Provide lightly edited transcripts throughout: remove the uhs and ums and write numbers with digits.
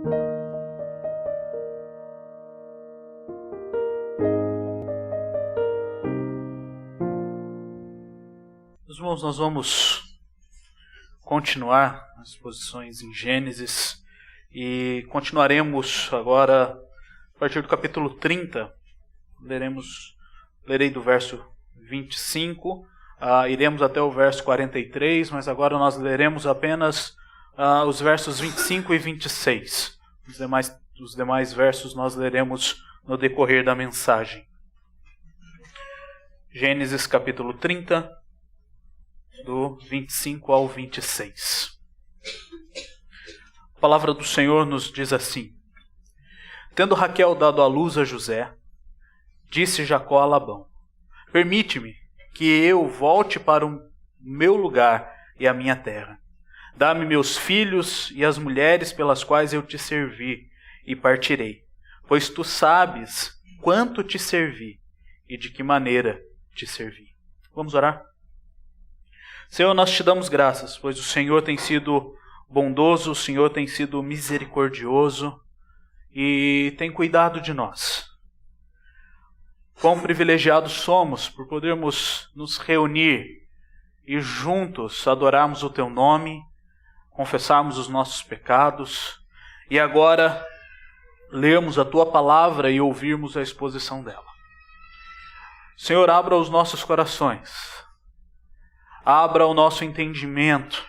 Meus irmãos, nós vamos continuar as exposições em Gênesis e continuaremos agora a partir do capítulo 30. Lerei do verso 25, iremos até o verso 43, mas agora nós leremos apenas os versos 25 e 26. Os demais versos nós leremos no decorrer da mensagem. Gênesis capítulo 30, do 25 ao 26. A palavra do Senhor nos diz assim: Tendo Raquel dado à luz a José, disse Jacó a Labão: Permite-me que eu volte para o meu lugar e a minha terra. Dá-me meus filhos e as mulheres pelas quais eu te servi, e partirei, pois tu sabes quanto te servi e de que maneira te servi. Vamos orar? Senhor, nós te damos graças, pois o Senhor tem sido bondoso, o Senhor tem sido misericordioso e tem cuidado de nós. Quão privilegiados somos por podermos nos reunir e juntos adorarmos o Teu nome, confessarmos os nossos pecados e agora lermos a Tua palavra e ouvirmos a exposição dela. Senhor, abra os nossos corações. Abra o nosso entendimento,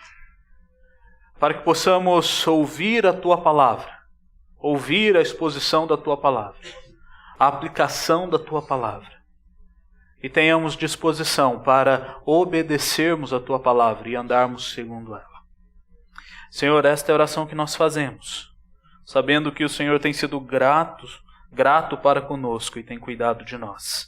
para que possamos ouvir a Tua palavra, ouvir a exposição da Tua palavra, a aplicação da Tua palavra, e tenhamos disposição para obedecermos a Tua palavra e andarmos segundo ela. Senhor, esta é a oração que nós fazemos, sabendo que o Senhor tem sido grato para conosco e tem cuidado de nós.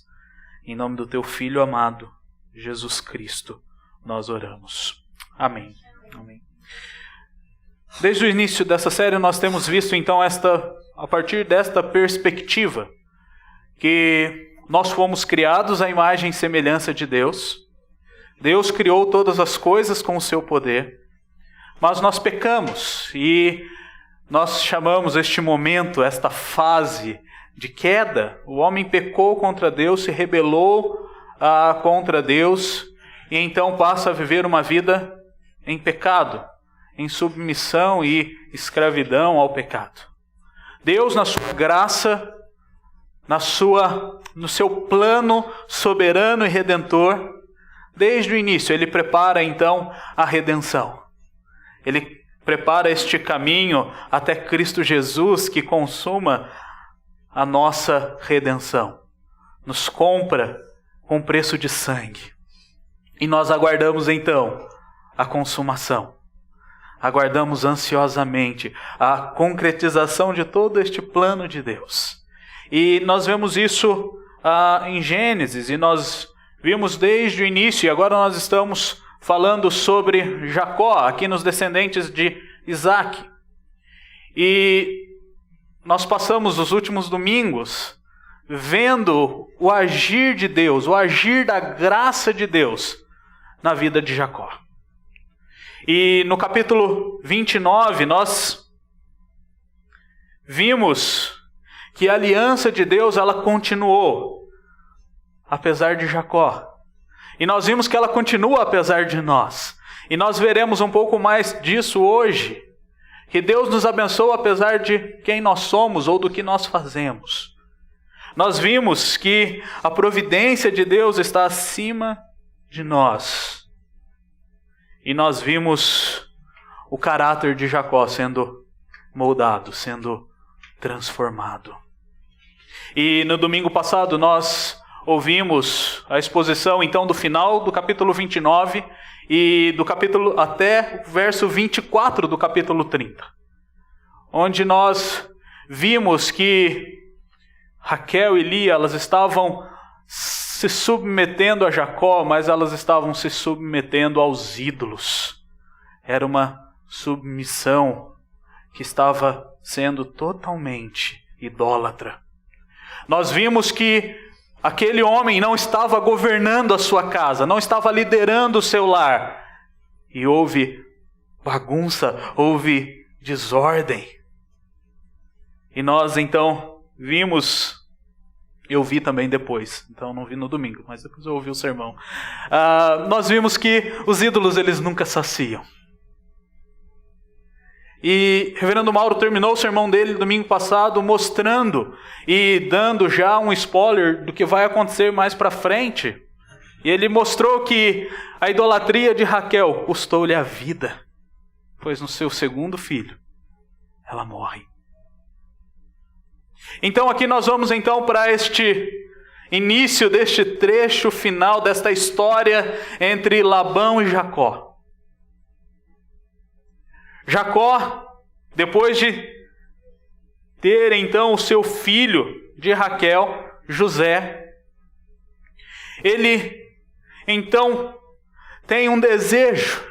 Em nome do Teu Filho amado, Jesus Cristo, nós oramos. Amém. Amém. Desde o início dessa série nós temos visto então a partir desta perspectiva que nós fomos criados à imagem e semelhança de Deus. Deus criou todas as coisas com o seu poder, mas nós pecamos e nós chamamos este momento, esta fase de queda. O homem pecou contra Deus, se rebelou contra Deus, e então passa a viver uma vida em pecado, em submissão e escravidão ao pecado. Deus, na sua graça, no seu plano soberano e redentor, desde o início, Ele prepara então a redenção. Ele prepara este caminho até Cristo Jesus, que consuma a nossa redenção. Nos compra com preço de sangue. E nós aguardamos então a consumação. Aguardamos ansiosamente a concretização de todo este plano de Deus. E nós vemos isso em Gênesis, e nós vimos desde o início, e agora nós estamos falando sobre Jacó, aqui nos descendentes de Isaac. E nós passamos os últimos domingos vendo o agir de Deus, o agir da graça de Deus na vida de Jacó. E no capítulo 29 nós vimos que a aliança de Deus ela continuou apesar de Jacó. E nós vimos que ela continua apesar de nós. E nós veremos um pouco mais disso hoje. Que Deus nos abençoa apesar de quem nós somos ou do que nós fazemos. Nós vimos que a providência de Deus está acima de nós. E nós vimos o caráter de Jacó sendo moldado, sendo transformado. E no domingo passado nós ouvimos a exposição então do final do capítulo 29 e do capítulo até o verso 24 do capítulo 30. Onde nós vimos que Raquel e Lia, elas estavam se submetendo a Jacó, mas elas estavam se submetendo aos ídolos. Era uma submissão que estava sendo totalmente idólatra. Nós vimos que aquele homem não estava governando a sua casa, não estava liderando o seu lar. E houve bagunça, houve desordem. E nós então vimos, eu vi também depois, então não vi no domingo, mas depois eu ouvi o sermão. Nós vimos que os ídolos, eles nunca saciam. E o reverendo Mauro terminou o sermão dele domingo passado mostrando e dando já um spoiler do que vai acontecer mais para frente. E ele mostrou que a idolatria de Raquel custou-lhe a vida, pois no seu segundo filho ela morre. Então aqui nós vamos então para este início deste trecho final desta história entre Labão e Jacó. Jacó, depois de ter então o seu filho de Raquel, José, ele então tem um desejo,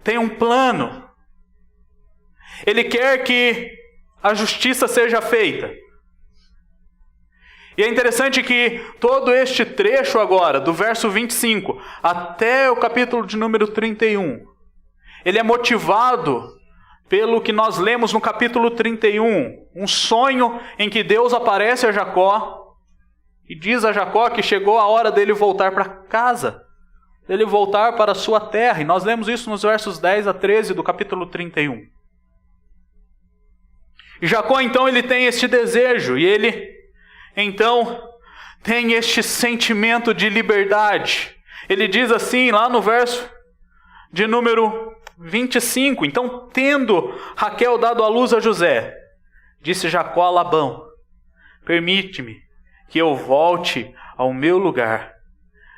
tem um plano. Ele quer que a justiça seja feita. E é interessante que todo este trecho agora, do verso 25 até o capítulo de número 31, ele é motivado pelo que nós lemos no capítulo 31, um sonho em que Deus aparece a Jacó e diz a Jacó que chegou a hora dele voltar para casa, dele voltar para a sua terra. E nós lemos isso nos versos 10 a 13 do capítulo 31. E Jacó então ele tem este desejo e ele então tem este sentimento de liberdade. Ele diz assim lá no verso de número 25, então tendo Raquel dado à luz a José, disse Jacó a Labão, permite-me que eu volte ao meu lugar,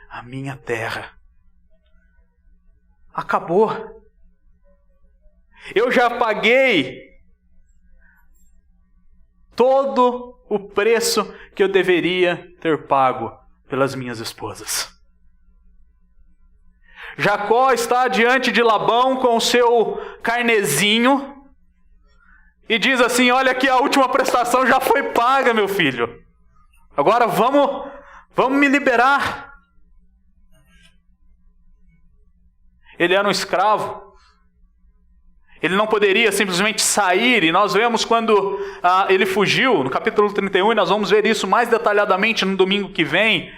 à minha terra. Acabou. Eu já paguei todo o preço que eu deveria ter pago pelas minhas esposas. Jacó está diante de Labão com o seu carnezinho e diz assim: olha aqui, a última prestação já foi paga, meu filho. Agora vamos me liberar. Ele era um escravo. Ele não poderia simplesmente sair, e nós vemos quando ele fugiu, no capítulo 31, e nós vamos ver isso mais detalhadamente no domingo que vem.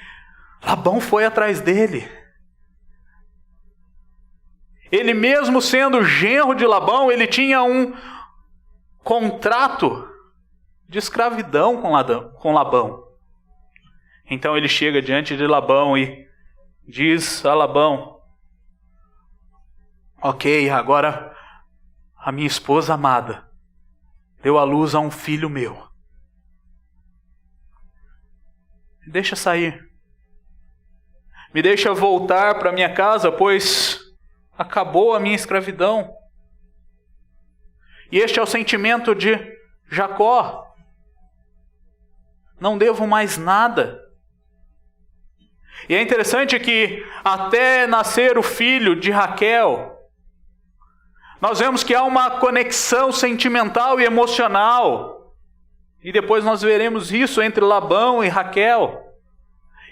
Labão foi atrás dele. Ele mesmo sendo genro de Labão, ele tinha um contrato de escravidão com Labão. Então ele chega diante de Labão e diz a Labão: ok, agora a minha esposa amada deu à luz a um filho meu. Me deixa sair. Me deixa voltar para minha casa, pois acabou a minha escravidão. E este é o sentimento de Jacó. Não devo mais nada. E é interessante que até nascer o filho de Raquel, nós vemos que há uma conexão sentimental e emocional. E depois nós veremos isso entre Labão e Raquel.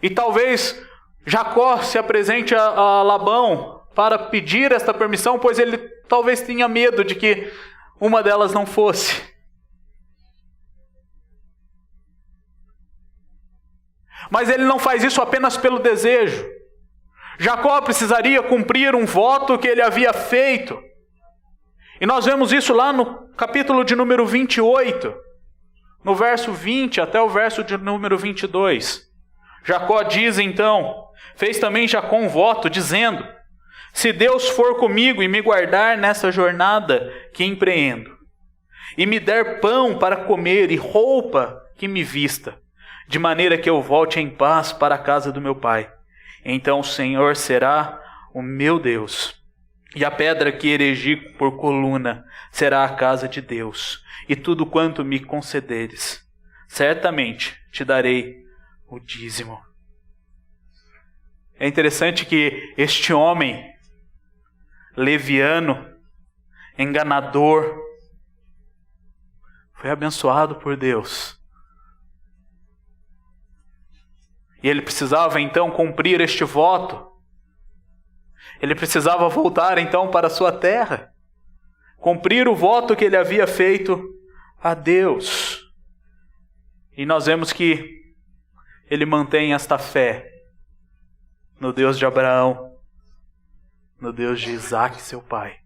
E talvez Jacó se apresente a Labão para pedir esta permissão, pois ele talvez tenha medo de que uma delas não fosse. Mas ele não faz isso apenas pelo desejo. Jacó precisaria cumprir um voto que ele havia feito. E nós vemos isso lá no capítulo de número 28, no verso 20 até o verso de número 22. Jacó diz então, fez também Jacó um voto, dizendo: se Deus for comigo e me guardar nessa jornada que empreendo, e me der pão para comer e roupa que me vista, de maneira que eu volte em paz para a casa do meu pai, então o Senhor será o meu Deus, e a pedra que erigi por coluna será a casa de Deus, e tudo quanto me concederes, certamente te darei o dízimo. É interessante que este homem leviano, enganador, foi abençoado por Deus. E ele precisava então cumprir este voto. Ele precisava voltar então para a sua terra, cumprir o voto que ele havia feito a Deus. E nós vemos que ele mantém esta fé no Deus de Abraão, no Deus de Isaac, seu pai,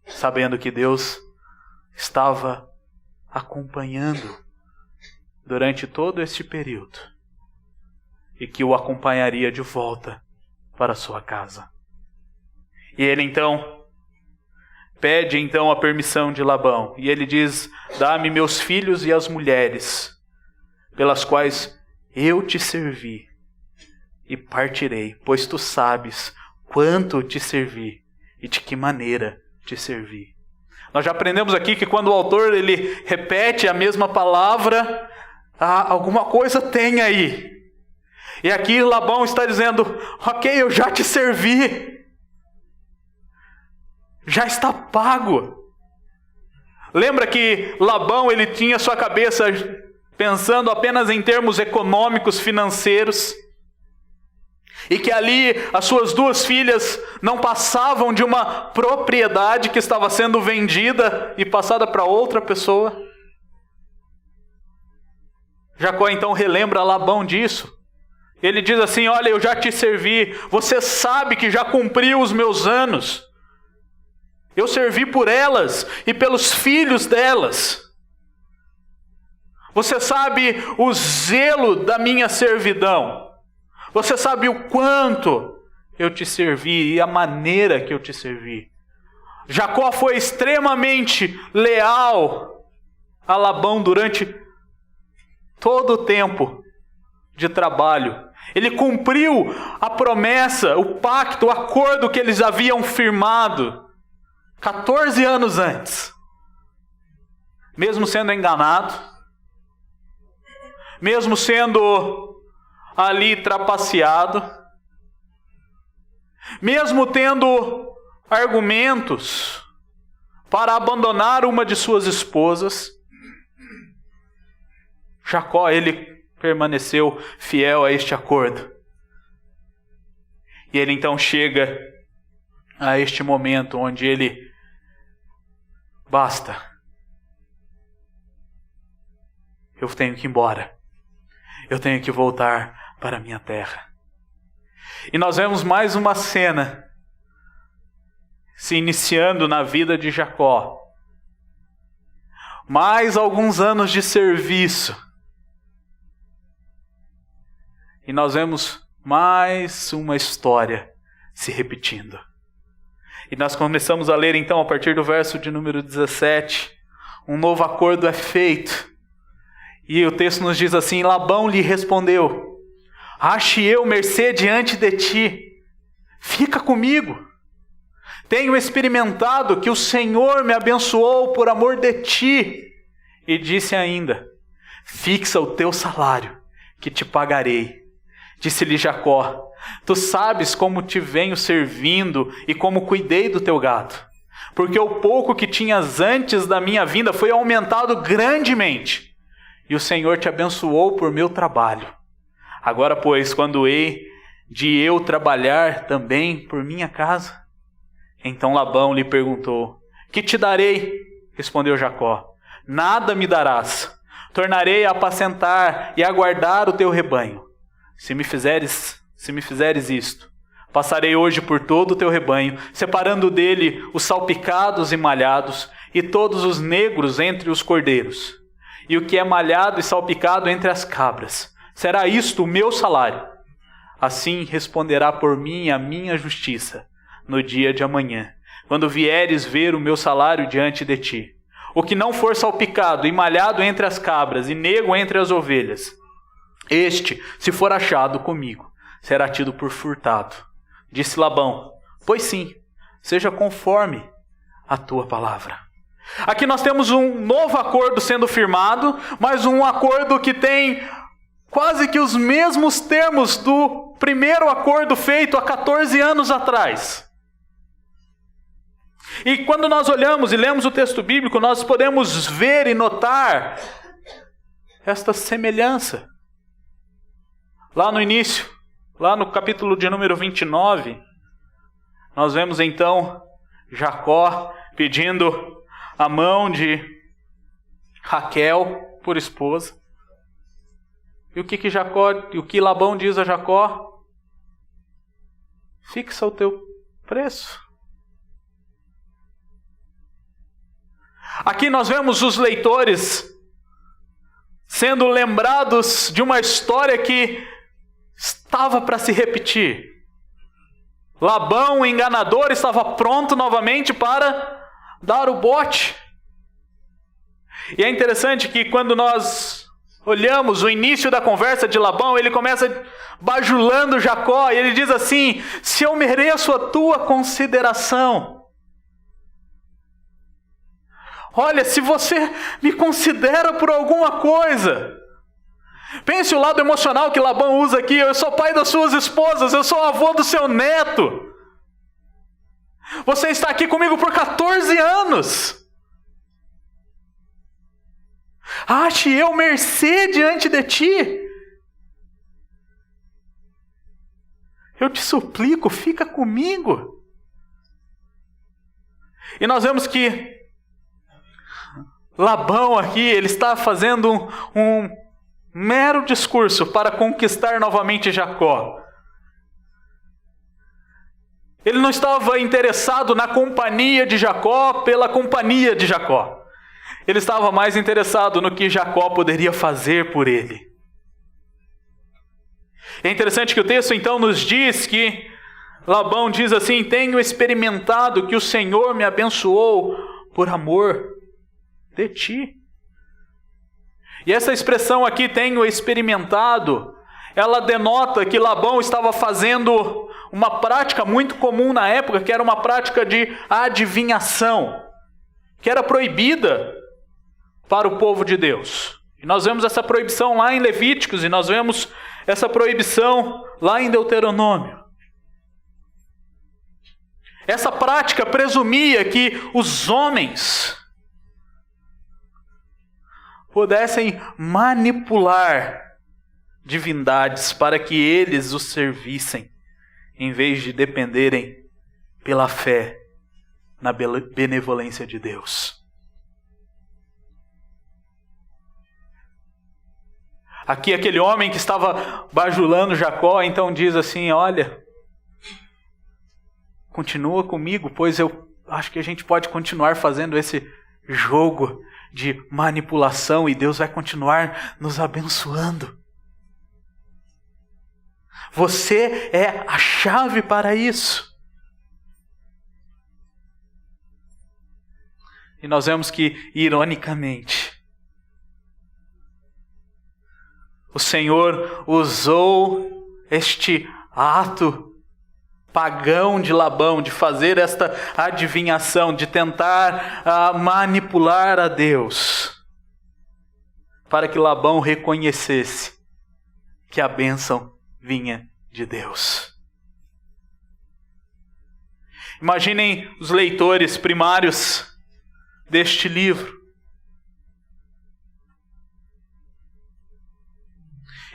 sabendo que Deus estava acompanhando durante todo este período e que o acompanharia de volta para sua casa. E ele então pede a permissão de Labão, e ele diz: dá-me meus filhos e as mulheres pelas quais eu te servi, e partirei, pois tu sabes quanto te servi e de que maneira te servi. Nós já aprendemos aqui que quando o autor ele repete a mesma palavra, alguma coisa tem aí. E aqui Labão está dizendo: ok, eu já te servi, já está pago. Lembra que Labão ele tinha sua cabeça pensando apenas em termos econômicos, financeiros, e que ali as suas duas filhas não passavam de uma propriedade que estava sendo vendida e passada para outra pessoa. Jacó então relembra Labão disso. Ele diz assim: olha, eu já te servi, você sabe que já cumpriu os meus anos. Eu servi por elas e pelos filhos delas. Você sabe o zelo da minha servidão. Você sabe o quanto eu te servi e a maneira que eu te servi. Jacó foi extremamente leal a Labão durante todo o tempo de trabalho. Ele cumpriu a promessa, o pacto, o acordo que eles haviam firmado 14 anos antes. Mesmo sendo enganado, mesmo sendo ali trapaceado, mesmo tendo argumentos para abandonar uma de suas esposas, Jacó, ele permaneceu fiel a este acordo. E ele então chega a este momento onde ele: basta, eu tenho que ir embora. Eu tenho que voltar para a minha terra. E nós vemos mais uma cena se iniciando na vida de Jacó. Mais alguns anos de serviço. E nós vemos mais uma história se repetindo. E nós começamos a ler então a partir do verso de número 17. Um novo acordo é feito. E o texto nos diz assim: Labão lhe respondeu: ache eu mercê diante de ti, fica comigo. Tenho experimentado que o Senhor me abençoou por amor de ti. E disse ainda: fixa o teu salário, que te pagarei. Disse-lhe Jacó: tu sabes como te venho servindo e como cuidei do teu gado, porque o pouco que tinhas antes da minha vinda foi aumentado grandemente. E o Senhor te abençoou por meu trabalho. Agora, pois, quando hei de eu trabalhar também por minha casa? Então Labão lhe perguntou: que te darei? Respondeu Jacó: nada me darás. Tornarei a apacentar e a guardar o teu rebanho. Se me fizeres isto, passarei hoje por todo o teu rebanho, separando dele os salpicados e malhados, e todos os negros entre os cordeiros, e o que é malhado e salpicado entre as cabras. Será isto o meu salário? Assim responderá por mim a minha justiça no dia de amanhã, quando vieres ver o meu salário diante de ti. O que não for salpicado e malhado entre as cabras e negro entre as ovelhas, este, se for achado comigo, será tido por furtado. Disse Labão: pois sim, seja conforme a tua palavra. Aqui nós temos um novo acordo sendo firmado, mas um acordo que tem quase que os mesmos termos do primeiro acordo feito há 14 anos atrás. E quando nós olhamos e lemos o texto bíblico, nós podemos ver e notar esta semelhança. Lá no início, lá no capítulo de número 29, nós vemos então Jacó pedindo a mão de Raquel por esposa. E o que Labão diz a Jacó? Fixa o teu preço. Aqui nós vemos os leitores sendo lembrados de uma história que estava para se repetir. Labão, o enganador, estava pronto novamente para dar o bote. E é interessante que quando nós olhamos o início da conversa de Labão, ele começa bajulando Jacó, e ele diz assim: se eu mereço a tua consideração. Olha, se você me considera por alguma coisa. Pense o lado emocional que Labão usa aqui. Eu sou pai das suas esposas, eu sou avô do seu neto. Você está aqui comigo por 14 anos. Ache eu mercê diante de ti. Eu te suplico, fica comigo. E nós vemos que Labão aqui, ele está fazendo um mero discurso para conquistar novamente Jacó. Ele não estava interessado na companhia de Jacó pela companhia de Jacó. Ele estava mais interessado no que Jacó poderia fazer por ele. É interessante que o texto então nos diz que Labão diz assim: tenho experimentado que o Senhor me abençoou por amor de ti. E essa expressão aqui, tenho experimentado, ela denota que Labão estava fazendo uma prática muito comum na época, que era uma prática de adivinhação, que era proibida para o povo de Deus. E nós vemos essa proibição lá em Levíticos, e nós vemos essa proibição lá em Deuteronômio. Essa prática presumia que os homens pudessem manipular divindades para que eles os servissem, em vez de dependerem pela fé na benevolência de Deus. Aqui aquele homem que estava bajulando Jacó, então diz assim: olha, continua comigo, pois eu acho que a gente pode continuar fazendo esse jogo de manipulação e Deus vai continuar nos abençoando. Você é a chave para isso. E nós vemos que, ironicamente, o Senhor usou este ato pagão de Labão, de fazer esta adivinhação, de tentar manipular a Deus, para que Labão reconhecesse que a bênção vinha de Deus. Imaginem os leitores primários deste livro.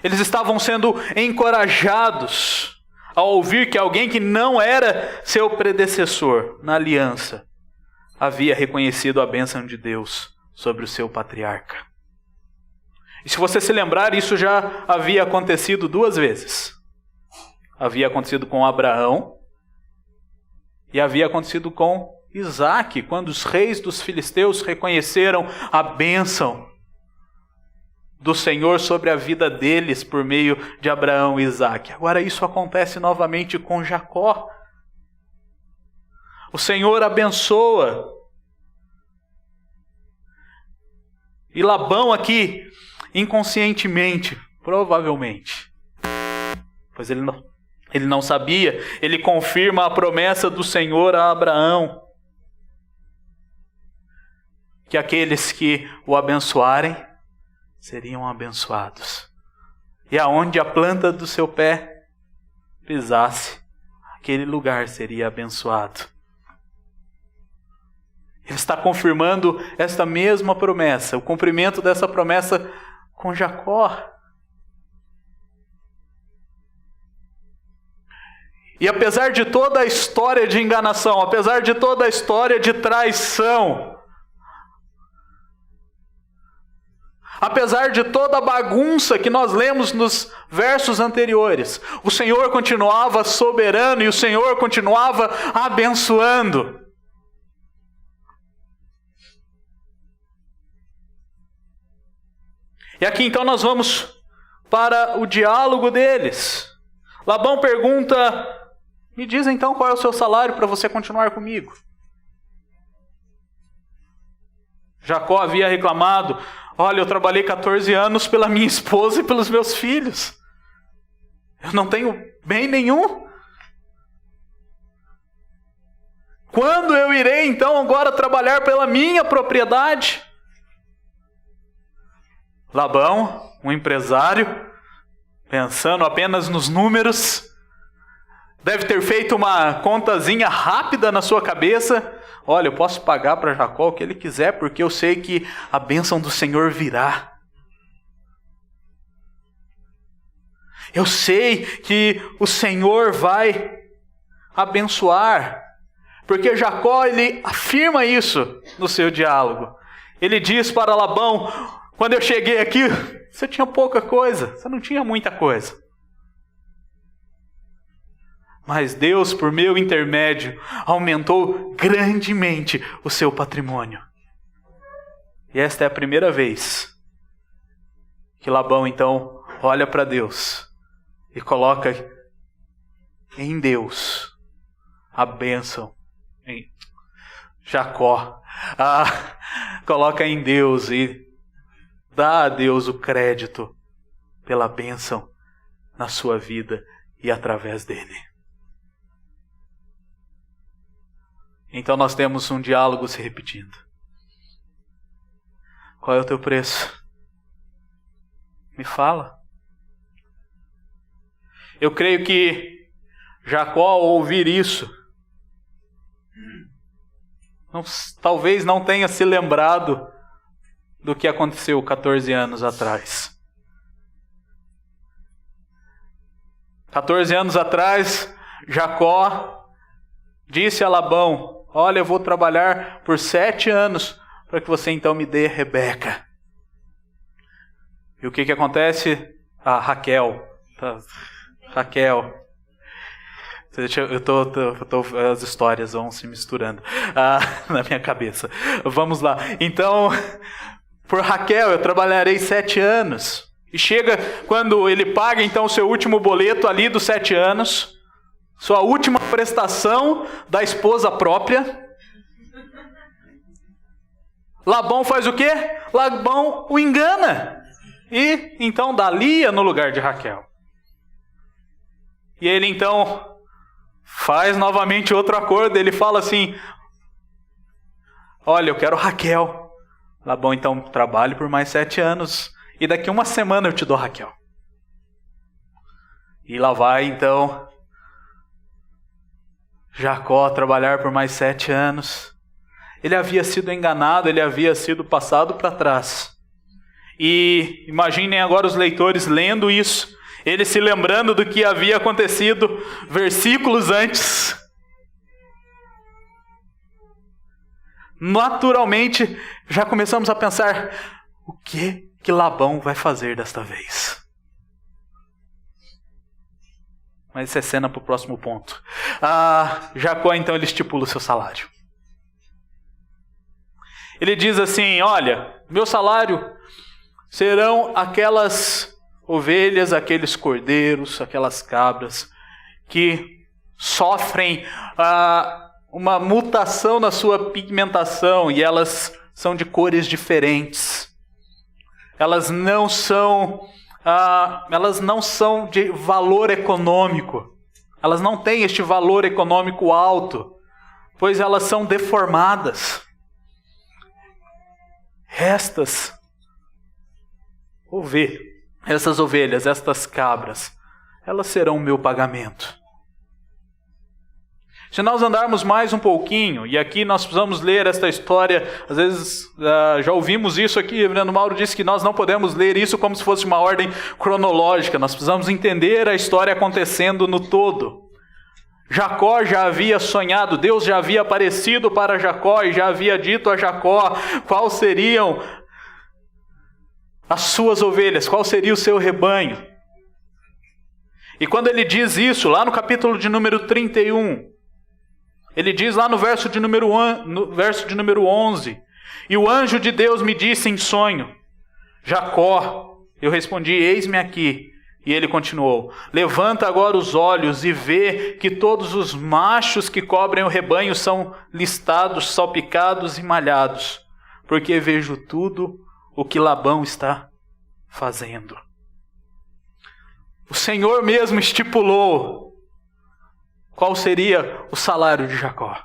Eles estavam sendo encorajados ao ouvir que alguém que não era seu predecessor na aliança havia reconhecido a bênção de Deus sobre o seu patriarca. E se você se lembrar, isso já havia acontecido 2 vezes. Havia acontecido com Abraão e havia acontecido com Isaque, quando os reis dos filisteus reconheceram a bênção do Senhor sobre a vida deles por meio de Abraão e Isaque. Agora isso acontece novamente com Jacó. O Senhor abençoa. E Labão aqui, inconscientemente, provavelmente, pois ele não sabia, ele confirma a promessa do Senhor a Abraão, que aqueles que o abençoarem seriam abençoados. E aonde a planta do seu pé pisasse, aquele lugar seria abençoado. Ele está confirmando esta mesma promessa, o cumprimento dessa promessa com Jacó. E apesar de toda a história de enganação, apesar de toda a história de traição, Apesar de toda a bagunça que nós lemos nos versos anteriores, o Senhor continuava soberano e o Senhor continuava abençoando. E aqui então nós vamos para o diálogo deles. Labão pergunta: me diz então qual é o seu salário para você continuar comigo? Jacó havia reclamado: olha, eu trabalhei 14 anos pela minha esposa e pelos meus filhos. Eu não tenho bem nenhum. Quando eu irei então agora trabalhar pela minha propriedade? Labão, um empresário, pensando apenas nos números, deve ter feito uma contazinha rápida na sua cabeça. Olha, eu posso pagar para Jacó o que ele quiser, porque eu sei que a bênção do Senhor virá. Eu sei que o Senhor vai abençoar, porque Jacó, ele afirma isso no seu diálogo. Ele diz para Labão: quando eu cheguei aqui, você tinha pouca coisa, você não tinha muita coisa. Mas Deus, por meu intermédio, aumentou grandemente o seu patrimônio. E esta é a primeira vez que Labão, então, olha para Deus e coloca em Deus a bênção. Em Jacó coloca em Deus e dá a Deus o crédito pela bênção na sua vida e através dele. Então nós temos um diálogo se repetindo. Qual é o teu preço? Me fala. Eu creio que Jacó, ao ouvir isso, talvez não tenha se lembrado do que aconteceu 14 anos atrás. 14 anos atrás, Jacó disse a Labão: olha, eu vou trabalhar por 7 anos para que você então me dê Rebeca. E o que acontece? Raquel. As histórias vão se misturando na minha cabeça. Vamos lá. Então, por Raquel eu trabalharei 7 anos. E chega quando ele paga então o seu último boleto ali dos 7 anos, sua última prestação da esposa própria. Labão faz o quê? Labão o engana. E então dá Lia no lugar de Raquel. E ele então faz novamente outro acordo. Ele fala assim: olha, eu quero Raquel. Labão então trabalhe por mais 7 anos. E daqui 1 semana eu te dou Raquel. E lá vai então Jacó trabalhar por mais 7 anos. Ele havia sido enganado, ele havia sido passado para trás. E imaginem agora os leitores lendo isso, eles se lembrando do que havia acontecido versículos antes. Naturalmente, já começamos a pensar: o que Labão vai fazer desta vez? Mas isso é cena para o próximo ponto. Jacó então ele estipula o seu salário. Ele diz assim: olha, meu salário serão aquelas ovelhas, aqueles cordeiros, aquelas cabras que sofrem uma mutação na sua pigmentação e elas são de cores diferentes. Elas não são de valor econômico. Elas não têm este valor econômico alto, pois elas são deformadas. Essas ovelhas, estas cabras, elas serão o meu pagamento. Se nós andarmos mais um pouquinho, e aqui nós precisamos ler esta história, às vezes já ouvimos isso aqui, o Reverendo Mauro disse que nós não podemos ler isso como se fosse uma ordem cronológica, nós precisamos entender a história acontecendo no todo. Jacó já havia sonhado, Deus já havia aparecido para Jacó e já havia dito a Jacó quais seriam as suas ovelhas, qual seria o seu rebanho. E quando ele diz isso, lá no capítulo de número 31, ele diz lá no verso de número 11, e o anjo de Deus me disse em sonho, Jacó. Eu respondi, eis-me aqui. E ele continuou, levanta agora os olhos e vê que todos os machos que cobrem o rebanho são listados, salpicados e malhados, porque vejo tudo o que Labão está fazendo. O Senhor mesmo estipulou qual seria o salário de Jacó.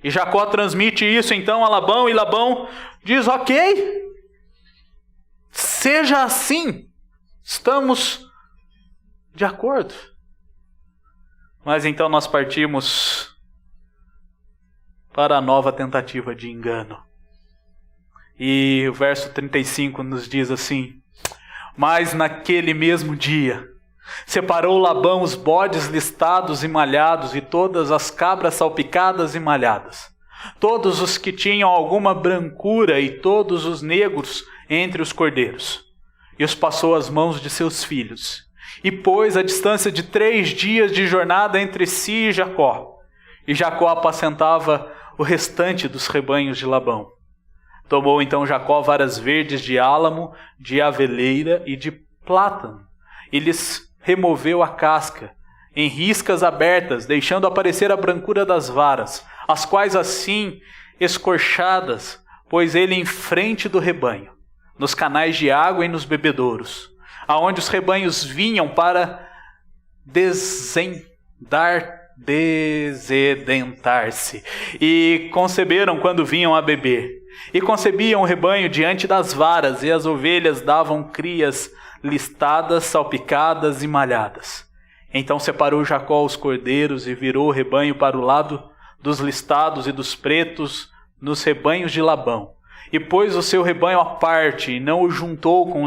E Jacó transmite isso então a Labão, e Labão diz, ok, seja assim, estamos de acordo. Mas então nós partimos para a nova tentativa de engano. E o verso 35 nos diz assim, mas naquele mesmo dia, separou Labão os bodes listados e malhados e todas as cabras salpicadas e malhadas, todos os que tinham alguma brancura e todos os negros entre os cordeiros, e os passou às mãos de seus filhos, e pôs a distância de 3 dias de jornada entre si e Jacó. E Jacó apacentava o restante dos rebanhos de Labão. Tomou então Jacó varas verdes de álamo, de aveleira e de plátano, e lhes removeu a casca, em riscas abertas, deixando aparecer a brancura das varas, as quais assim escorchadas, pôs ele em frente do rebanho, nos canais de água e nos bebedouros, aonde os rebanhos vinham para desedentar-se, e conceberam quando vinham a beber. E concebiam o rebanho diante das varas, e as ovelhas davam crias listadas, salpicadas e malhadas. Então separou Jacó os cordeiros e virou o rebanho para o lado dos listados e dos pretos nos rebanhos de Labão. E pôs o seu rebanho à parte, e não o juntou com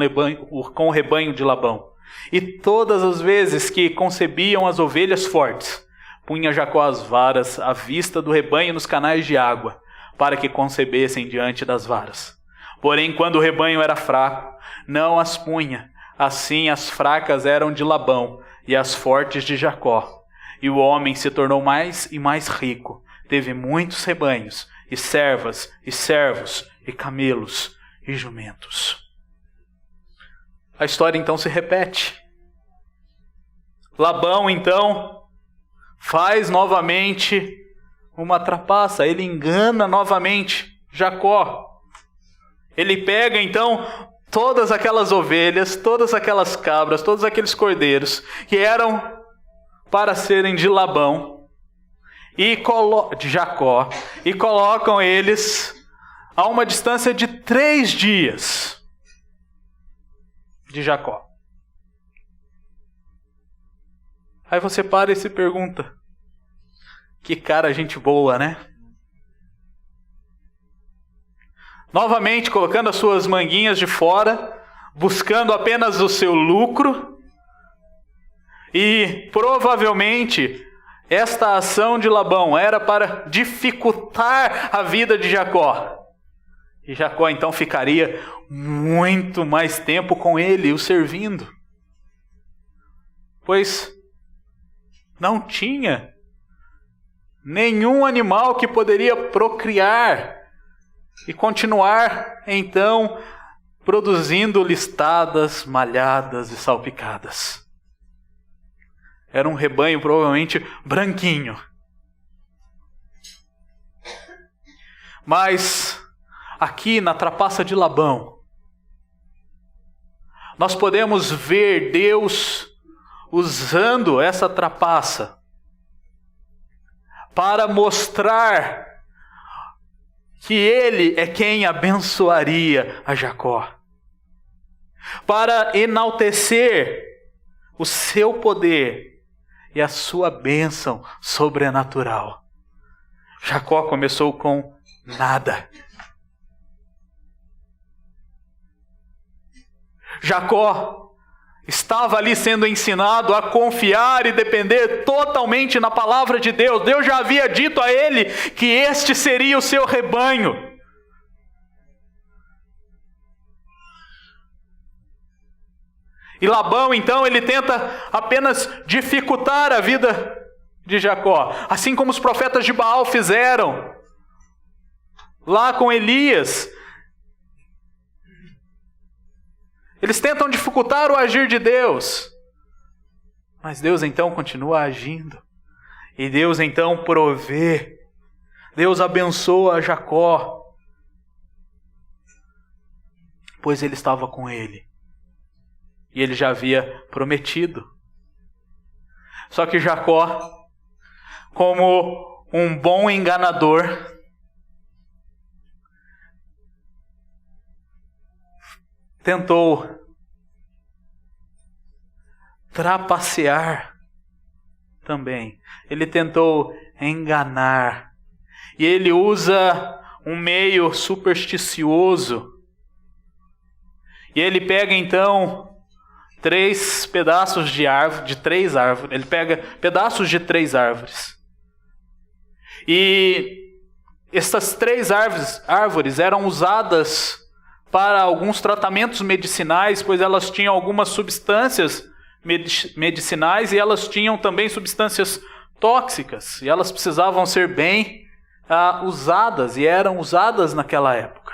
o rebanho de Labão. E todas as vezes que concebiam as ovelhas fortes, punha Jacó as varas à vista do rebanho nos canais de água, para que concebessem diante das varas. Porém, quando o rebanho era fraco, não as punha. Assim as fracas eram de Labão, e as fortes de Jacó. E o homem se tornou mais e mais rico. Teve muitos rebanhos, e servas, e servos, e camelos, e jumentos. A história então se repete. Labão então faz novamente uma trapaça, ele engana novamente Jacó. Ele pega então todas aquelas ovelhas, todas aquelas cabras, todos aqueles cordeiros que eram para serem de Labão, de Jacó, e colocam eles a uma distância de 3 dias de Jacó. Aí você para e se pergunta, que cara gente boa, né? Novamente colocando as suas manguinhas de fora, buscando apenas o seu lucro. E provavelmente esta ação de Labão era para dificultar a vida de Jacó. E Jacó então ficaria muito mais tempo com ele, o servindo. Pois não tinha nenhum animal que poderia procriar e continuar, então, produzindo listadas, malhadas e salpicadas. Era um rebanho provavelmente branquinho. Mas, aqui na trapaça de Labão, nós podemos ver Deus usando essa trapaça para mostrar que Ele é quem abençoaria a Jacó, para enaltecer o seu poder e a sua bênção sobrenatural. Jacó começou com nada. Jacó estava ali sendo ensinado a confiar e depender totalmente na palavra de Deus. Deus já havia dito a ele que este seria o seu rebanho. E Labão, então, ele tenta apenas dificultar a vida de Jacó, assim como os profetas de Baal fizeram lá com Elias. Eles tentam dificultar o agir de Deus, mas Deus então continua agindo, e Deus então provê, Deus abençoa Jacó, pois ele estava com ele, e ele já havia prometido. Só que Jacó, como um bom enganador, tentou trapacear também. Ele tentou enganar. E ele usa um meio supersticioso. E ele pega então 3 pedaços de três árvores. Ele pega pedaços de 3 árvores. E essas 3 árvores eram usadas para alguns tratamentos medicinais, pois elas tinham algumas substâncias medicinais e elas tinham também substâncias tóxicas. E elas precisavam ser bem usadas, e eram usadas naquela época.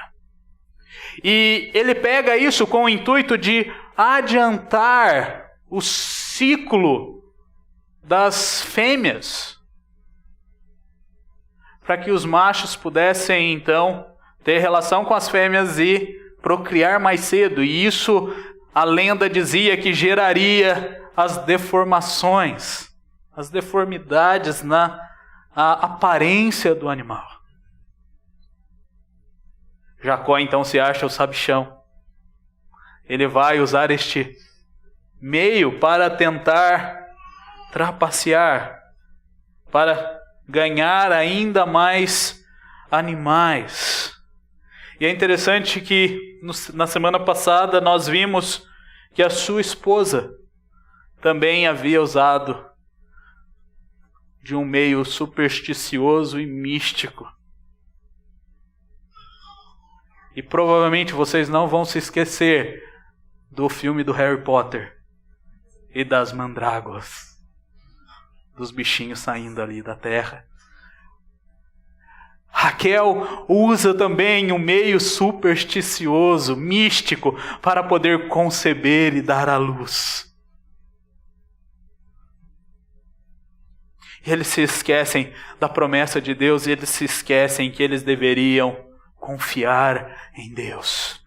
E ele pega isso com o intuito de adiantar o ciclo das fêmeas, para que os machos pudessem então ter relação com as fêmeas e procriar mais cedo. E isso, a lenda dizia que geraria as deformações, as deformidades na aparência do animal. Jacó então se acha o sabichão. Ele vai usar este meio para tentar trapacear, para ganhar ainda mais animais. E é interessante que na semana passada nós vimos que a sua esposa também havia usado de um meio supersticioso e místico. E provavelmente vocês não vão se esquecer do filme do Harry Potter e das mandrágoras, dos bichinhos saindo ali da terra. Raquel usa também um meio supersticioso, místico, para poder conceber e dar à luz. E eles se esquecem da promessa de Deus, e eles se esquecem que eles deveriam confiar em Deus.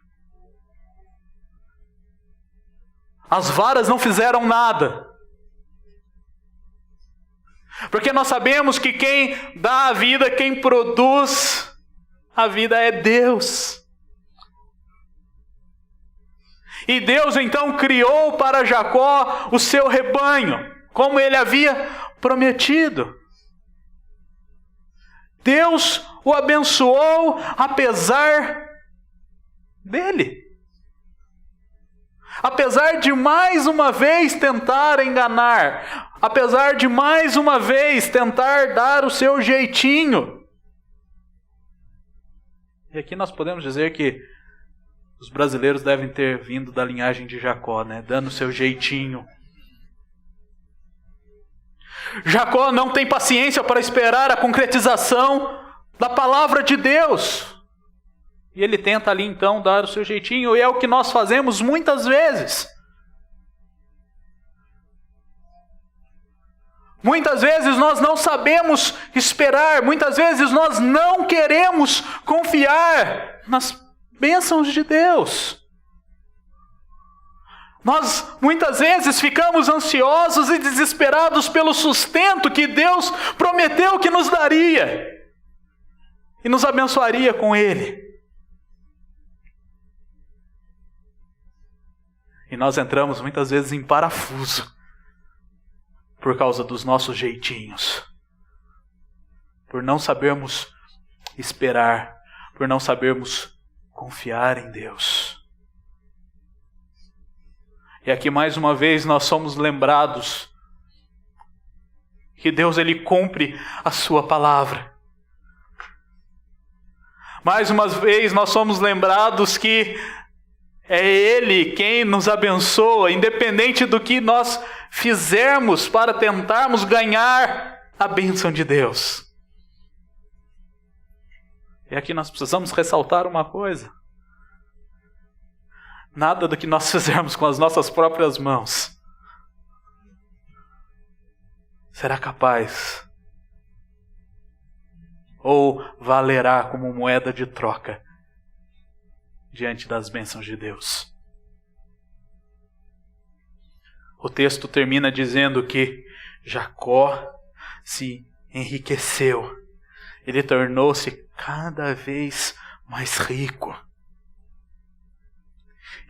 As varas não fizeram nada. Porque nós sabemos que quem dá a vida, quem produz a vida é Deus. E Deus então criou para Jacó o seu rebanho, como ele havia prometido. Deus o abençoou apesar dele. Apesar de mais uma vez tentar enganar, apesar de mais uma vez tentar dar o seu jeitinho. E aqui nós podemos dizer que os brasileiros devem ter vindo da linhagem de Jacó, né? Dando o seu jeitinho. Jacó não tem paciência para esperar a concretização da palavra de Deus. E ele tenta ali então dar o seu jeitinho, e é o que nós fazemos muitas vezes. Muitas vezes nós não sabemos esperar, muitas vezes nós não queremos confiar nas bênçãos de Deus. Nós muitas vezes ficamos ansiosos e desesperados pelo sustento que Deus prometeu que nos daria e nos abençoaria com ele. E nós entramos muitas vezes em parafuso por causa dos nossos jeitinhos, por não sabermos esperar, por não sabermos confiar em Deus. E aqui mais uma vez nós somos lembrados que Deus ele cumpre a sua palavra. Mais uma vez nós somos lembrados que É Ele quem nos abençoa, independente do que nós fizermos para tentarmos ganhar a bênção de Deus. E aqui nós precisamos ressaltar uma coisa. Nada do que nós fizermos com as nossas próprias mãos será capaz ou valerá como moeda de troca diante das bênçãos de Deus. O texto termina dizendo que Jacó se enriqueceu. Ele tornou-se cada vez mais rico.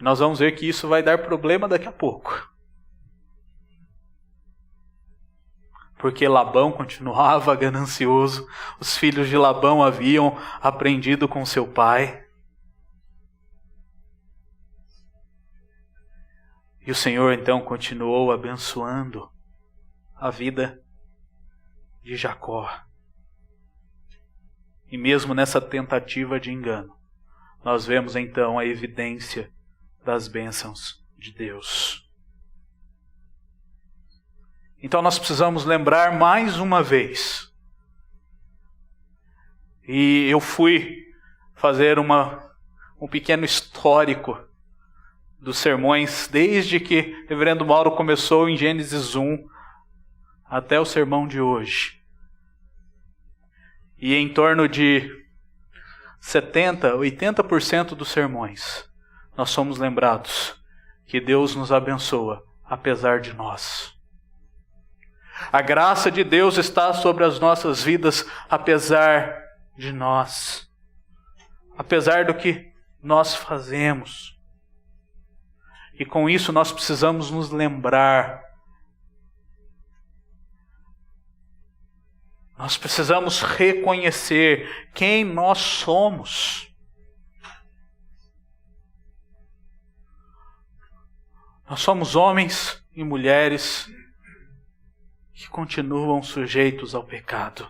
E nós vamos ver que isso vai dar problema daqui a pouco. Porque Labão continuava ganancioso. Os filhos de Labão haviam aprendido com seu pai. E o Senhor então continuou abençoando a vida de Jacó. E mesmo nessa tentativa de engano, nós vemos então a evidência das bênçãos de Deus. Então nós precisamos lembrar mais uma vez. E eu fui fazer um pequeno histórico dos sermões, desde que o reverendo Mauro começou em Gênesis 1 até o sermão de hoje. E em torno de 70%, 80% dos sermões, nós somos lembrados que Deus nos abençoa, apesar de nós. A graça de Deus está sobre as nossas vidas, apesar de nós. Apesar do que nós fazemos. E com isso nós precisamos nos lembrar. Nós precisamos reconhecer quem nós somos. Nós somos homens e mulheres que continuam sujeitos ao pecado.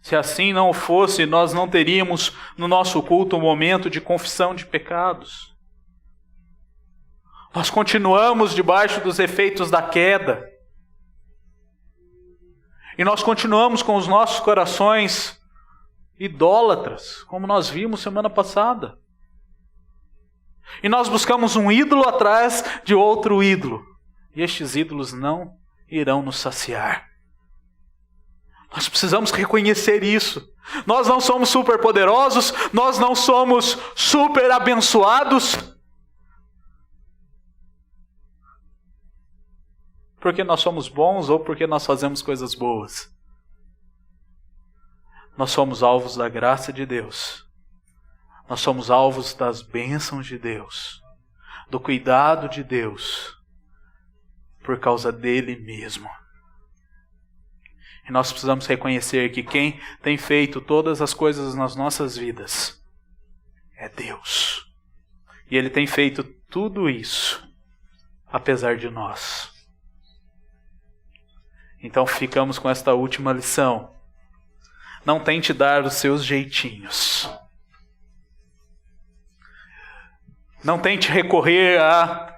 Se assim não fosse, nós não teríamos no nosso culto um momento de confissão de pecados. Nós continuamos debaixo dos efeitos da queda. E nós continuamos com os nossos corações idólatras, como nós vimos semana passada. E nós buscamos um ídolo atrás de outro ídolo. E estes ídolos não irão nos saciar. Nós precisamos reconhecer isso. Nós não somos super poderosos, nós não somos super abençoados. Porque nós somos bons ou porque nós fazemos coisas boas. Nós somos alvos da graça de Deus. Nós somos alvos das bênçãos de Deus, do cuidado de Deus, por causa dele mesmo. E nós precisamos reconhecer que quem tem feito todas as coisas nas nossas vidas é Deus. E Ele tem feito tudo isso, apesar de nós. Então ficamos com esta última lição. Não tente dar os seus jeitinhos. Não tente recorrer a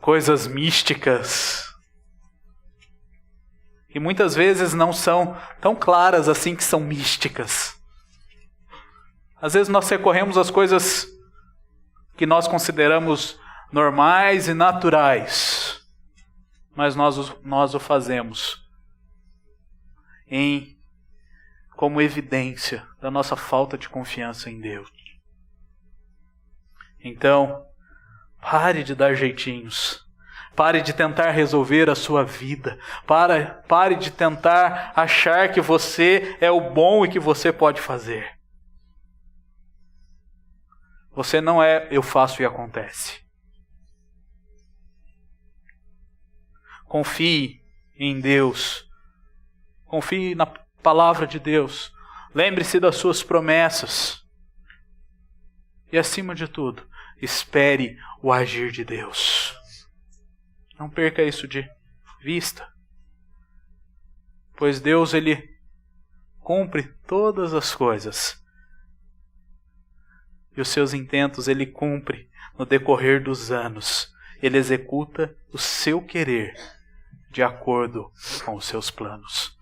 coisas místicas. E muitas vezes não são tão claras assim que são místicas. Às vezes nós recorremos às coisas que nós consideramos normais e naturais. Mas nós o fazemos como evidência da nossa falta de confiança em Deus. Então, pare de dar jeitinhos. Pare de tentar resolver a sua vida. Pare de tentar achar que você é o bom e que você pode fazer. Você não é eu faço e acontece. Confie em Deus. Confie na palavra de Deus. Lembre-se das suas promessas. E acima de tudo, espere o agir de Deus. Não perca isso de vista. Pois Deus, Ele cumpre todas as coisas e os seus intentos Ele cumpre no decorrer dos anos. Ele executa o seu querer de acordo com os seus planos.